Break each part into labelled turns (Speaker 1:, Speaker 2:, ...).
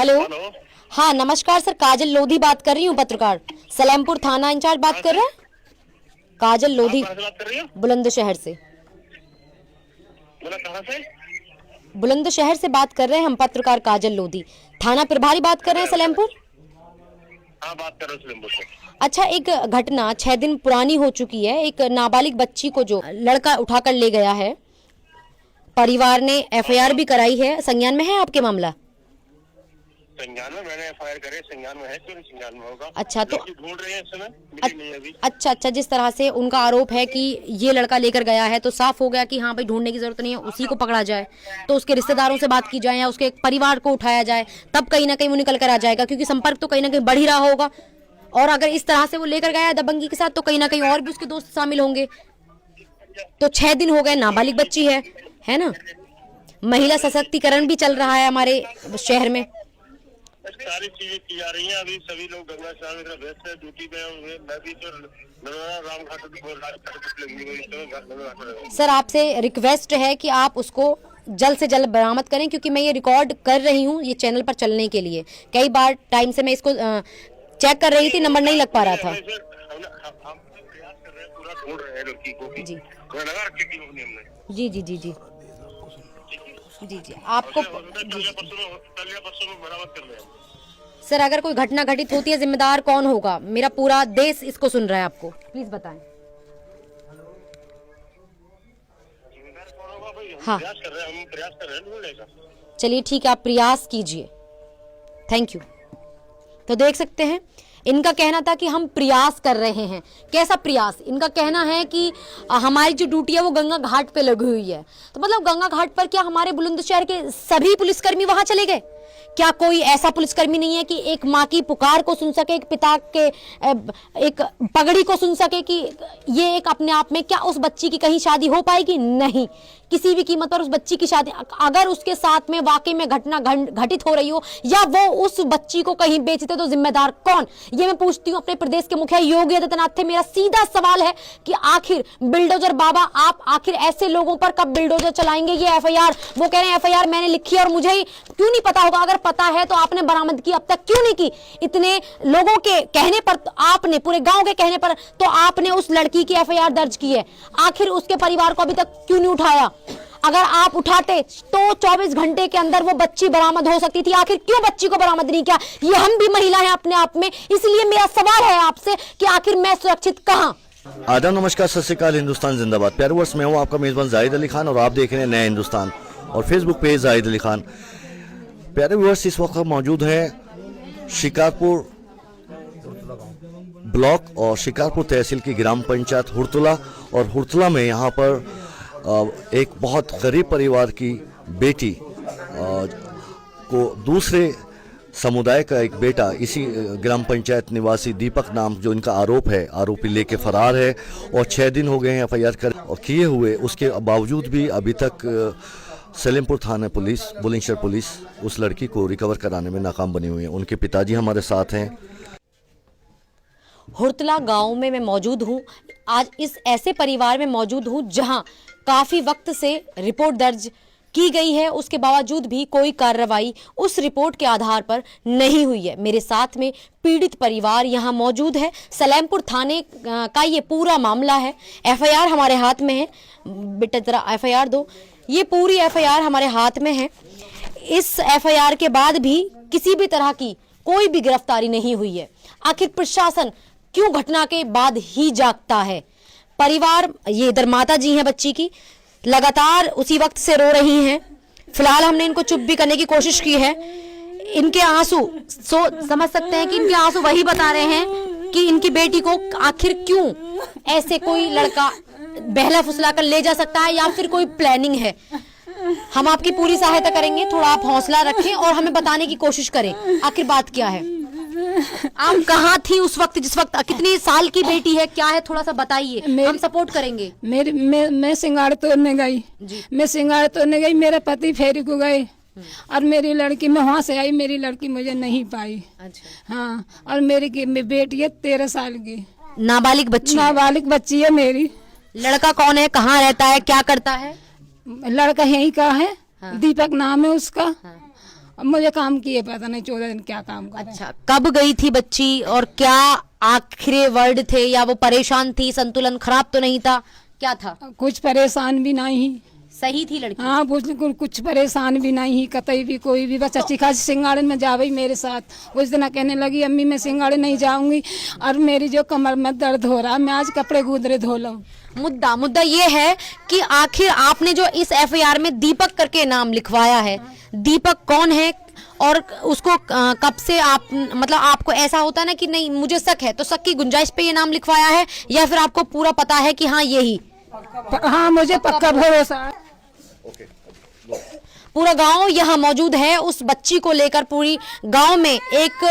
Speaker 1: Hello.
Speaker 2: Hello.
Speaker 1: हाँ नमस्कार sir, काजल लोधी बात कर रही हूँ, पत्रकार, सलेमपुर थाना इंचार्ज बात कर रहे हैं। काजल लोधी,
Speaker 2: कहाँ से बात कर रही हो?
Speaker 1: बुलंदशहर से।
Speaker 2: बोला कहाँ से?
Speaker 1: बुलंदशहर से बात कर रहे हैं हम, पत्रकार काजल लोधी, थाना प्रभारी बात कर रहे हैं सलेमपुर।
Speaker 2: हाँ बात कर रहे हो सलेमपुर से।
Speaker 1: अच्छा, एक घटना 6 दिन पुरानी हो चुकी है। एक नाबालिग बच्ची को जो लड़का उठाकर ले गया है, परिवार ने एफआईआर भी कराई है। संज्ञान में है आपके मामला?
Speaker 2: संज्ञान में मैंने एफआईआर करे, संज्ञान में है, क्यों नहीं संज्ञान में होगा?
Speaker 1: अच्छा, तो
Speaker 2: ढूंढ रहे हैं इस समय, मिली नहीं अभी।
Speaker 1: अच्छा, जिस तरह से उनका आरोप है कि ये लड़का लेकर गया है, तो साफ हो गया कि हाँ भाई ढूंढने की जरूरत नहीं है, उसी को पकड़ा जाए। तो उसके रिश्तेदारों से बात की जाए या उसके परिवार को उठाया जाए, तब कहीं ना कहीं वो निकल कर आ जाएगा, क्योंकि संपर्क तो कहीं ना कहीं बढ़ ही रहा होगा। और अगर इस तरह से वो लेकर गया है दबंगी के साथ, तो कहीं ना कहीं और भी उसके दोस्त शामिल होंगे। तो 6 दिन हो गए, नाबालिग बच्ची है ना। महिला सशक्तिकरण भी चल रहा है हमारे शहर में।
Speaker 2: सारी चीजें की जा रही हैं। अभी सभी लोग गंगा स्नान में व्यस्त है, ड्यूटी पे हुए। मैं भी तो रामघाट
Speaker 1: सर आपसे रिक्वेस्ट है कि आप उसको जल्द से जल्द बरामद करें, क्योंकि मैं ये रिकॉर्ड कर रही हूँ ये चैनल पर चलने के लिए। कई बार टाइम से मैं इसको चेक कर रही थी, नंबर नहीं लग पा रहा था।
Speaker 2: हम प्रयास कर रहे हैं, पूरा ढूंढ रहे हैं लड़की को भी।
Speaker 1: जी
Speaker 2: लगा रखी थी हमने।
Speaker 1: जी जी जी जी जी जी आपको
Speaker 2: कल या परसों में बरामद कर रहे हैं।
Speaker 1: सर अगर कोई घटना घटित होती है, जिम्मेदार कौन होगा? मेरा पूरा देश इसको सुन रहा है, आपको प्लीज बताएं। हाँ
Speaker 2: प्रयास कर रहे हैं, हम प्रयास कर रहे हैं ढूंढने का।
Speaker 1: चलिए ठीक है, आप प्रयास कीजिए। Thank you. तो देख सकते हैं, इनका कहना था कि हम प्रयास कर रहे हैं। कैसा प्रयास? इनका कहना है कि हमारी जो ड्यूटी है वो गंगा घाट पे लगी हुई है। तो मतलब गंगा घाट पर क्या हमारे बुलंदशहर के सभी पुलिसकर्मी वहां चले गए? क्या कोई ऐसा पुलिसकर्मी नहीं है कि एक माँ की पुकार को सुन सके, एक पिता के एक पगड़ी को सुन सके कि ये एक अपने आप में, क्या उस बच्ची की कहीं शादी हो पाएगी? नहीं, किसी भी कीमत पर उस बच्ची की शादी, अगर उसके साथ में वाकई में घटना घटित हो रही हो या वो उस बच्ची को कहीं बेचते, तो जिम्मेदार कौन? ये मैं पूछती हूँ अपने प्रदेश के मुखिया योगी आदित्यनाथ से। मेरा सीधा सवाल है कि आखिर बिल्डोजर बाबा, आप आखिर ऐसे लोगों पर कब बिल्डोजर चलाएंगे? ये एफआईआर, वो कह रहे हैं एफआईआर मैंने लिखी है और मुझे ही क्यों नहीं पता होगा? अगर पता है तो आपने बरामद की, अब तक क्यों नहीं की? इतने लोगों के कहने पर, आपने पूरे गांव के कहने पर तो आपने उस लड़की की एफआईआर दर्ज की है, आखिर उसके परिवार को अभी तक क्यों नहीं उठाया? अगर आप उठाते तो 24 घंटे के अंदर वो बच्ची बरामद हो सकती थी, आखिर क्यों बच्ची को बरामद नहीं किया? ये हम भी महिला हैं अपने आप में, इसलिए मेरा सवाल है आपसे कि आखिर मैं सुरक्षित कहां?
Speaker 3: आदाब, नमस्कार, सत श्री अकाल, हिंदुस्तान जिंदाबाद। प्यारे वर्ष में हूँ आपका मेजबान जाहिद अली खान और आप देख रहे हैं नया हिंदुस्तान और फेसबुक पेज जाहिद अली खान। प्यारे वर्ष, इस वक्त हम मौजूद हैं शिकारपुर ब्लॉक और शिकारपुर तहसील की ग्राम पंचायत हुरतला, और हुरतला में यहाँ पर एक बहुत गरीब परिवार की बेटी को दूसरे समुदाय का एक बेटा, इसी ग्राम पंचायत निवासी दीपक नाम, जो इनका आरोप है, आरोपी लेके फरार है और 6 दिन हो गए हैं एफआईआर कर और किए हुए। उसके बावजूद भी अभी तक सलेमपुर थाना पुलिस, बुलंदशहर पुलिस उस लड़की को रिकवर कराने में नाकाम बनी हुई है। उनके पिताजी हमारे साथ हैं।
Speaker 1: हुरतला गांव में मैं मौजूद हूं। आज इस ऐसे परिवार में मौजूद हूं जहां काफी वक्त से रिपोर्ट दर्ज की गई है, उसके बावजूद भी कोई कार्रवाई उस रिपोर्ट के आधार पर नहीं हुई है। मेरे साथ में पीड़ित परिवार यहां मौजूद है। सलेमपुर थाने का ये पूरा मामला है। एफआईआर हमारे हाथ में है। बेटा जरा एफआईआर दो। ये पूरी एफआईआर हमारे हाथ में है। इस एफआईआर के बाद भी किसी भी तरह की कोई भी गिरफ्तारी नहीं हुई है। आखिर प्रशासन क्यों घटना के बाद ही जागता है? परिवार, ये इधर माता जी हैं बच्ची की, लगातार उसी वक्त से रो रही हैं। फिलहाल हमने इनको चुप भी करने की कोशिश की है। इनके आंसू समझ सकते हैं कि इनके आंसू वही बता रहे हैं कि इनकी बेटी को आखिर क्यों ऐसे कोई लड़का बहला फुसला कर ले जा सकता है, या फिर कोई प्लानिंग है। हम आपकी पूरी सहायता करेंगे, थोड़ा आप हौसला रखें और हमें बताने की कोशिश करें आखिर बात क्या है। आप कहाँ थी उस वक्त, जिस वक्त? कितनी साल की बेटी है, क्या है, थोड़ा सा बताइए, हम सपोर्ट करेंगे।
Speaker 4: मैं सिंगार तोड़ने गई। मैं सिंगार तोड़ने गई, मेरे पति फेरी को गए और मेरी लड़की, मैं वहाँ से आई, मेरी लड़की मुझे नहीं पाई।
Speaker 1: अच्छा।
Speaker 4: हाँ, और मेरी बेटी है 13 साल की,
Speaker 1: नाबालिग
Speaker 4: बच्ची है मेरी।
Speaker 1: लड़का कौन है, कहाँ रहता है, क्या करता है?
Speaker 4: लड़का यहीं का है। हाँ। दीपक नाम है उसका। हाँ। अब मुझे काम किए पता नहीं 14 दिन क्या काम कर।
Speaker 1: अच्छा, कब गई थी बच्ची और क्या आखिरी वर्ड थे, या वो परेशान थी, संतुलन खराब तो नहीं था, क्या था?
Speaker 4: कुछ परेशान भी नहीं,
Speaker 1: सही थी लड़की?
Speaker 4: हाँ बिल्कुल कुछ परेशान भी नहीं, कतई भी कोई भी। बस अच्छी खासी सिंगाड़े में जावई मेरे साथ। उस दिन कहने लगी अम्मी मैं सिंगाड़े नहीं जाऊंगी और मेरी जो कमर में दर्द हो रहा है, मैं आज कपड़े गुदरे धो लूं।
Speaker 1: मुद्दा ये है कि आखिर आपने जो इस एफआईआर में दीपक करके नाम लिखवाया है, दीपक कौन है और उसको कब से आप, मतलब आपको ऐसा होता है ना कि नहीं मुझे शक है, तो शक की गुंजाइश पे ये नाम लिखवाया है, या फिर आपको पूरा पता है कि हाँ यही?
Speaker 4: हाँ मुझे पक्का भरोसा है।
Speaker 1: पूरा गांव यहाँ मौजूद है। उस बच्ची को लेकर पूरी गांव में एक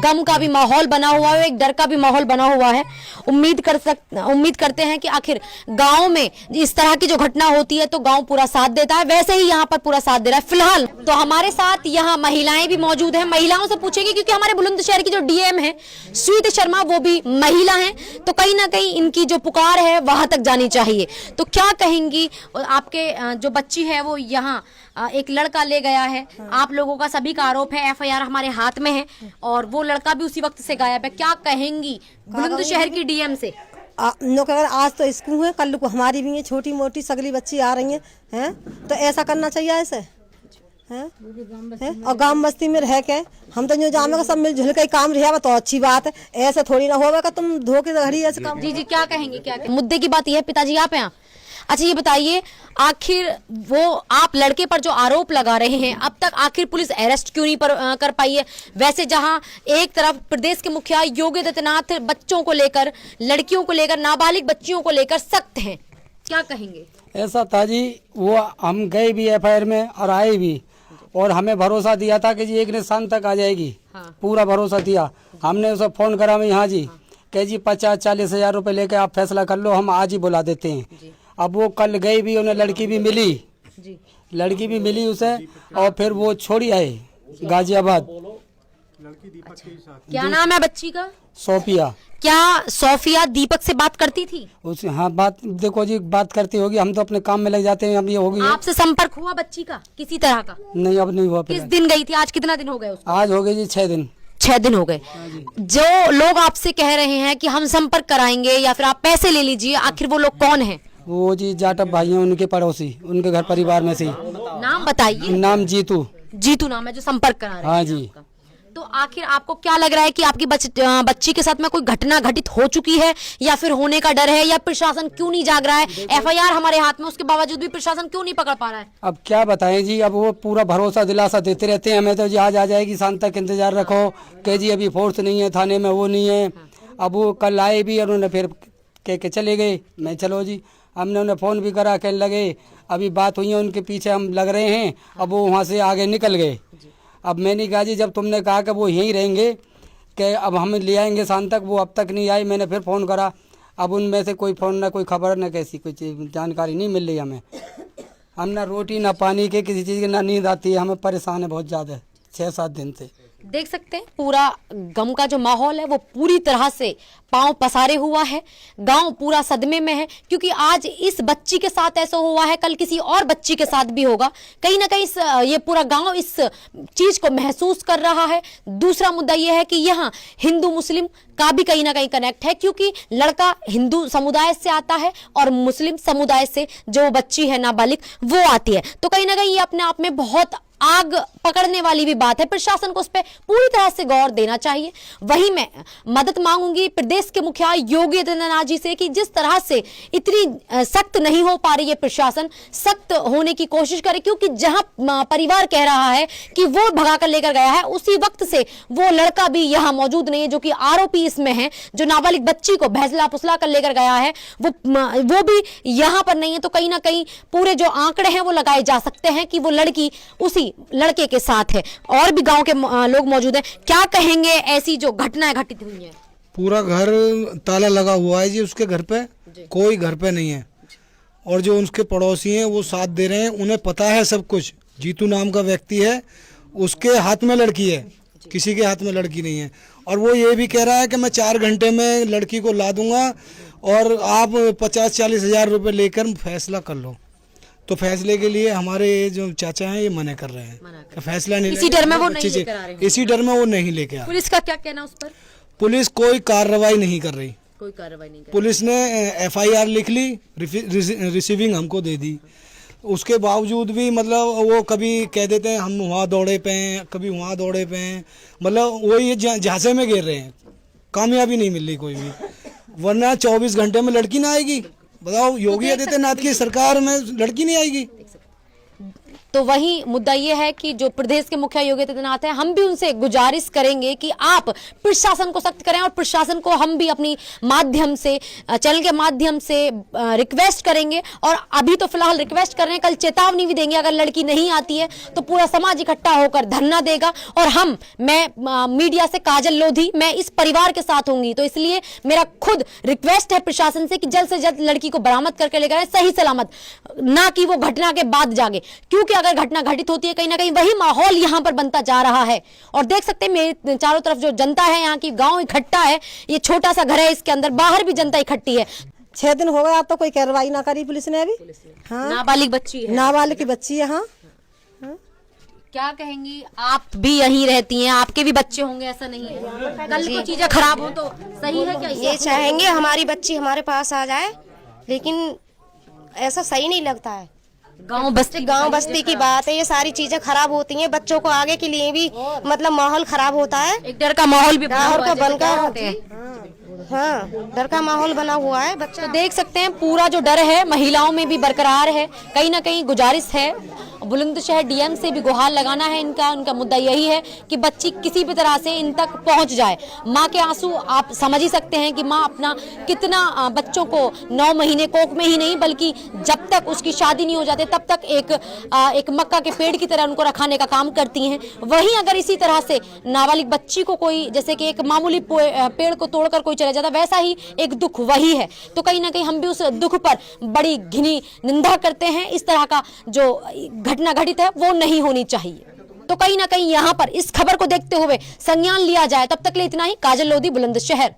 Speaker 1: गम का भी माहौल बना हुआ है, एक डर का भी माहौल बना हुआ है। उम्मीद करते हैं कि आखिर गांव में इस तरह की जो घटना होती है तो गांव पूरा साथ देता है, वैसे ही यहाँ पर पूरा साथ दे रहा है। फिलहाल तो हमारे साथ यहाँ महिलाएं भी मौजूद हैं, महिलाओं से पूछेंगे क्योंकि हमारे बुलंदशहर की जो डीएम है स्वीति शर्मा वो भी महिला है, तो कहीं ना कहीं इनकी जो पुकार है वहां तक जानी चाहिए। तो क्या कहेंगी? आपके जो बच्ची है वो यहाँ एक लड़का ले गया है, आप लोगों का सभी का आरोप है, एफआईआर हमारे हाथ में है और वो लड़का भी उसी वक्त से गायब है। क्या कहेंगी बुलंदशहर की डीएम से?
Speaker 5: नौकर आज तो स्कूल है, कल को हमारी भी है, छोटी मोटी सगली बच्ची आ रही हैं, तो ऐसा करना चाहिए ऐसे हैं? और गांव बस्ती में रह के हम तो जो जामेगा सब मिलजुल के काम रहा तो अच्छी बात है, ऐसे थोड़ी ना होगा तुम धोखे घड़ी ऐसे काम।
Speaker 1: जी क्या कहेंगे? क्या मुद्दे की बात यह है, पिताजी आप हैं। अच्छा ये बताइए, आखिर वो आप लड़के पर जो आरोप लगा रहे हैं, अब तक आखिर पुलिस अरेस्ट क्यों नहीं कर पाई है? वैसे जहां एक तरफ प्रदेश के मुखिया योगी आदित्यनाथ बच्चों को लेकर, लड़कियों को लेकर, नाबालिग बच्चियों को लेकर सख्त हैं, क्या कहेंगे?
Speaker 6: ऐसा था जी, वो हम गए भी एफआईआर में और आए भी, और हमें भरोसा दिया था कि जी 1 निशान तक आ जाएगी। हाँ। पूरा भरोसा दिया। हमने उसे फोन करा मैं यहाँ जी कह जी 50-40 हजार रुपए लेके आप फैसला कर लो, हम आज ही बुला देते हैं। अब वो कल गई भी, उन्हें लड़की भी मिली जी। लड़की भी मिली उसे, और फिर वो छोड़ी आए गाजियाबाद।
Speaker 1: क्या नाम है बच्ची का?
Speaker 6: सोफिया।
Speaker 1: क्या सोफिया दीपक से बात करती थी?
Speaker 6: उस हाँ बात देखो जी, बात करती होगी, हम तो अपने काम में लग जाते हैं। अब ये होगी।
Speaker 1: आपसे संपर्क हुआ बच्ची का किसी तरह का?
Speaker 6: नहीं, अब नहीं हुआ।
Speaker 1: किस दिन गई थी? आज कितना दिन हो गए उसको?
Speaker 6: आज हो गए जी 6 दिन।
Speaker 1: 6 दिन हो गए। जो लोग आपसे कह रहे हैं कि हम संपर्क कराएंगे या फिर आप पैसे ले लीजिए, आखिर वो लोग कौन है?
Speaker 6: वो जी जाटव भाई हैं, उनके पड़ोसी, उनके घर परिवार में से।
Speaker 1: नाम बताइए।
Speaker 6: नाम जीतू।
Speaker 1: जीतू नाम है जो संपर्क करा रहे हैं।
Speaker 6: हाँ जी।
Speaker 1: तो आखिर आपको क्या लग रहा है कि आपकी बच्ची के साथ में कोई घटना घटित हो चुकी है, या फिर होने का डर है, या प्रशासन क्यों नहीं जाग रहा है? एफआईआर हमारे हाथ में, उसके बावजूद भी प्रशासन क्यों नहीं पकड़ पा रहा है?
Speaker 6: अब क्या बताएं जी, अब वो पूरा भरोसा दिलासा देते रहते हैं हमें, तो जी आज आ जाएगी, शाम तक इंतजार रखो, कह जी अभी फोर्स नहीं है थाने में, वो नहीं है। अब वो कल आए भी और उन्होंने फिर कह के चले गए। मैं चलो जी, हमने उन्हें फ़ोन भी करा, कहने लगे अभी बात हुई है, उनके पीछे हम लग रहे हैं। अब वो वहाँ से आगे निकल गए। अब मैंने कहा जी जब तुमने कहा कि वो यहीं रहेंगे, कि अब हम ले आएंगे शाम तक, वो अब तक नहीं आए। मैंने फिर फ़ोन करा, अब उनमें से कोई फ़ोन ना कोई खबर ना कैसी कुछ जानकारी नहीं मिल रही हमें। हम ना रोटी ना पानी के किसी चीज़ की ना नींद आती है, हमें परेशान है बहुत ज़्यादा 6-7 दिन से।
Speaker 1: देख सकते हैं पूरा गम का जो माहौल है वो पूरी तरह से पांव पसारे हुआ है। गांव पूरा सदमे में है, क्योंकि आज इस बच्ची के साथ ऐसा हुआ है, कल किसी और बच्ची के साथ भी होगा। कहीं ना कहीं ये पूरा गांव इस चीज को महसूस कर रहा है। दूसरा मुद्दा ये है कि यहाँ हिंदू मुस्लिम का भी कहीं ना कहीं कनेक्ट है, क्योंकि लड़का हिंदू समुदाय से आता है और मुस्लिम समुदाय से जो बच्ची है नाबालिग वो आती है। तो कहीं ना कहीं ये अपने आप में बहुत आग पकड़ने वाली भी बात है। प्रशासन को उस पर पूरी तरह से गौर देना चाहिए। वहीं मैं मदद मांगूंगी प्रदेश के मुखिया योगी आदित्यनाथ जी से कि जिस तरह से इतनी सख्त नहीं हो पा रही है प्रशासन, सख्त होने की कोशिश करे, क्योंकि जहां परिवार कह रहा है कि वो भगा कर लेकर गया है, उसी वक्त से वो लड़का भी यहाँ मौजूद नहीं है जो कि आरोपी इसमें है, जो नाबालिग बच्ची को भैसला फुसला कर लेकर गया है, वो भी यहाँ पर नहीं है। तो कहीं ना कहीं पूरे जो आंकड़े हैं वो लगाए जा सकते हैं कि वो लड़की उसी लड़के के साथ है। और भी गांव के लोग मौजूद हैं, क्या कहेंगे ऐसी जो घटनाएं घटित हुई हैं?
Speaker 7: पूरा घर ताला लगा हुआ है जी, उसके घर पे कोई घर पे नहीं है, और जो उसके पड़ोसी हैं वो साथ दे रहे हैं, उन्हें पता है सब कुछ। जीतू नाम का व्यक्ति है, उसके हाथ में लड़की है, किसी के हाथ में लड़की नहीं है। और वो ये भी कह रहा है कि मैं 4 घंटे में लड़की को ला दूंगा और आप 50-40 हजार रुपये लेकर फैसला कर लो। तो फैसले के लिए हमारे जो चाचा हैं ये मना कर रहे हैं कि फैसला नहीं
Speaker 1: इसी
Speaker 7: लेंगे,
Speaker 1: डर में वो
Speaker 7: बच्ची
Speaker 1: नहीं
Speaker 7: से-
Speaker 1: लेकर आ रहे हैं।
Speaker 7: इसी डर में वो नहीं लेके आ रहे।
Speaker 1: पुलिस का क्या कहना उस पर?
Speaker 7: पुलिस कोई कार्रवाई नहीं कर रही।
Speaker 1: कोई कार्रवाई नहीं कर
Speaker 7: पुलिस ने FIR लिख ली, रिसीविंग हमको दे दी, उसके बावजूद भी मतलब वो कभी कह देते हैं हम वहाँ दौड़े पे हैं, कभी वहाँ दौड़े पे हैं, मतलब वो ये झांसे में गिर रहे हैं, कामयाबी नहीं मिल रही कोई भी। वरना 24 घंटे में लड़की ना आएगी, बताओ योगी आदित्यनाथ की सरकार में लड़की नहीं आएगी।
Speaker 1: तो वही मुद्दा ये है कि जो प्रदेश के मुखिया योगी आदित्यनाथ हैं, हम भी उनसे गुजारिश करेंगे कि आप प्रशासन को सख्त करें और प्रशासन को हम भी अपनी माध्यम से, चैनल के माध्यम से रिक्वेस्ट करेंगे। और अभी तो फिलहाल रिक्वेस्ट कर रहे हैं, कल चेतावनी भी देंगे, अगर लड़की नहीं आती है तो पूरा समाज इकट्ठा होकर धरना देगा। और मैं मीडिया से काजल लोधी, मैं इस परिवार के साथ होंगी, तो इसलिए मेरा खुद रिक्वेस्ट है प्रशासन से कि जल्द से जल्द लड़की को बरामद करके लेकर आए सही सलामत, ना कि वो घटना के बाद जागे, क्योंकि अगर घटना घटित होती है कहीं ना कहीं वही माहौल यहां पर बनता जा रहा है। और देख सकते हैं मेरे चारों तरफ जो जनता है, यहाँ की गांव इकट्ठा है, ये छोटा सा घर है, इसके अंदर बाहर भी जनता इकट्ठी है।
Speaker 5: 6 दिन हो गए, अब तो कोई कार्रवाई ना करी पुलिस ने अभी। हाँ,
Speaker 1: नाबालिग बच्ची है।
Speaker 5: नाबालिग की बच्ची है। हाँ,
Speaker 1: क्या कहेंगी? आप भी यहीं रहती हैं, आपके भी बच्चे होंगे, ऐसा नहीं है? कल को चीजें खराब हो तो सही है क्या?
Speaker 8: ये चाहेंगे हमारी बच्ची हमारे पास आ जाए, लेकिन ऐसा सही नहीं लगता है।
Speaker 1: गांव
Speaker 8: बस्ती की बात है, ये सारी चीजें खराब होती हैं, बच्चों को आगे के लिए भी मतलब माहौल खराब होता है,
Speaker 1: एक डर का माहौल भी
Speaker 8: डर का बनकर
Speaker 1: बनकर
Speaker 8: हाँ, डर का माहौल बना हुआ है। बच्चा
Speaker 1: तो देख सकते हैं पूरा जो डर है महिलाओं में भी बरकरार है। कहीं ना कहीं गुजारिश है, बुलंदशहर डीएम से भी गुहार लगाना है उनका मुद्दा यही है कि बच्ची किसी भी तरह से इन तक पहुंच जाए। माँ के आंसू आप समझ ही सकते हैं कि माँ अपना कितना बच्चों को 9 महीने कोख में ही नहीं बल्कि जब तक उसकी शादी नहीं हो जाती तब तक एक मक्का के पेड़ की तरह उनको रखाने का काम करती हैं। वहीं अगर इसी तरह से नाबालिग बच्ची को कोई, जैसे कि एक मामूली पेड़ को तोड़कर कोई चला जाता, वैसा ही एक दुख वही है। तो कहीं ना कहीं हम भी उस दुख पर बड़ी घिनी निंदा करते हैं। इस तरह का जो घटना घटित है वो नहीं होनी चाहिए। तो कहीं ना कहीं यहाँ पर इस खबर को देखते हुए संज्ञान लिया जाए। तब तक ले इतना ही। काजल लोधी, बुलंदशहर।